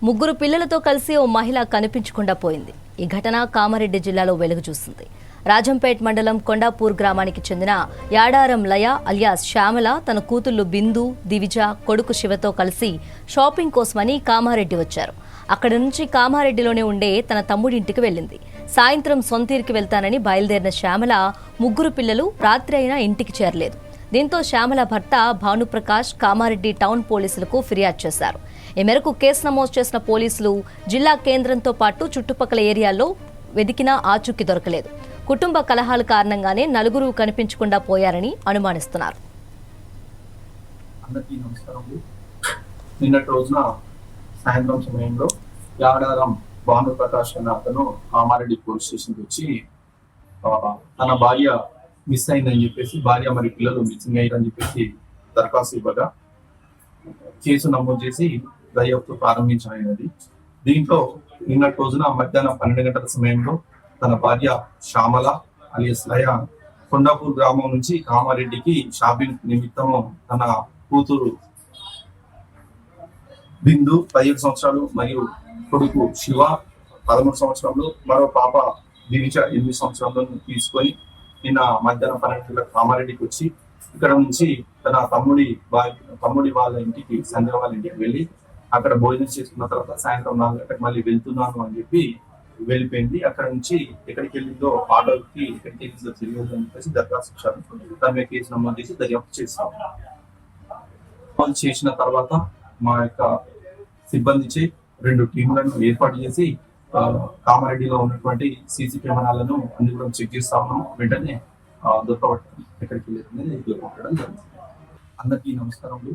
ముగ్గురు పిల్లలతో కలిసి ఓ మహిళ కనిపించకుండా పోయింది. ఈ ఘటన కామారెడ్డి జిల్లాలో వెలుగు చూసింది. రాజంపేట్ మండలం కొండాపూర్ గ్రామానికి చెందిన యాడారం లయ అలియాస్ శ్యామల తన కూతుళ్లు బిందు, దివిజ, కొడుకు శివతో కలిసి షాపింగ్ కోసమని కామారెడ్డి వచ్చారు. అక్కడి నుంచి కామారెడ్డిలోనే ఉండే తన తమ్ముడింటికి వెళ్ళింది. సాయంత్రం సొంతీరికి వెళ్తానని బయలుదేరిన శ్యామల ముగ్గురు పిల్లలు రాత్రి అయినా ఇంటికి చేరలేదు. దీంతో శ్యామల భర్త భానుప్రకాష్ కామారెడ్డి టౌన్ పోలీసులకు ఫిర్యాదు చేశారు. ఈ మేరకు కేసు నమోదు చేసిన పోలీసులు జిల్లా కేంద్రంతో పాటు చుట్టుపక్కల ఏరియాల్లో వెదికినా ఆచూకీ దొరకలేదు. కుటుంబ కలహాల కారణంగానే నలుగురు కనిపించకుండా పోయారని అనుమానిస్తున్నారు. నిన్నటి రోజున సాయంత్రం సమయంలో యాడారం భానుప్రకాష్ అనే అతను కామారెడ్డి పోలీస్ స్టేషన్కి వచ్చి తన భార్య మిస్ అయిందని చెప్పేసి, భార్య మరి పిల్లలు మిస్సింగ్ అయ్యారని చెప్పేసి దరఖాస్తు ఇవ్వగా కేసు నమోదు చేసి దర్యాప్తు ప్రారంభించమైనది. దీంట్లో నిన్నటి రోజున మధ్యాహ్నం 12 గంటల సమయంలో తన భార్య శ్యామల అలియాస్ లయ కొండాపూర్ గ్రామం నుంచి కామారెడ్డికి షాపింగ్ నిమిత్తము తన కూతురు బిందు 17 సంవత్సరాలు మరియు కొడుకు శివ 13 సంవత్సరాలు, మరో పాప దివిజ 8 సంవత్సరాలను తీసుకొని నిన్న మధ్యాహ్నం 12 గంటలకు కామారెడ్డికి వచ్చి ఇక్కడ నుంచి తన తమ్ముడి వాళ్ళ ఇంటికి, సంధ్య వాళ్ళ ఇంటికి వెళ్ళి అక్కడ భోజనం చేసుకున్న తర్వాత సాయంత్రం 4 గంటలకు మళ్ళీ వెళ్తున్నాను అని చెప్పి వెళ్ళిపోయింది. అక్కడ నుంచి ఎక్కడికి వెళ్ళిందో ఆటోకి ఎక్కడికి వెళ్ళిందో తెలియదు అని చెప్పేసి దరఖాస్తు ఇచ్చారు. దాని మీద కేసు నమోదు చేసి దర్యాప్తు చేస్తాం. చేసిన తర్వాత మా యొక్క సిబ్బందిచే 2 టీంలను ఏర్పాటు చేసి కామారెడ్డిలో ఉన్నటువంటి సీసీ కెమెరాలను అన్ని కూడా చెక్ చేస్తా ఉన్నాం. వెంటనే దొరకబట్టడం ఎక్కడికి వెళ్ళేది దొరకబట్టడం జరుగుతుంది. అందరికీ నమస్కారములు.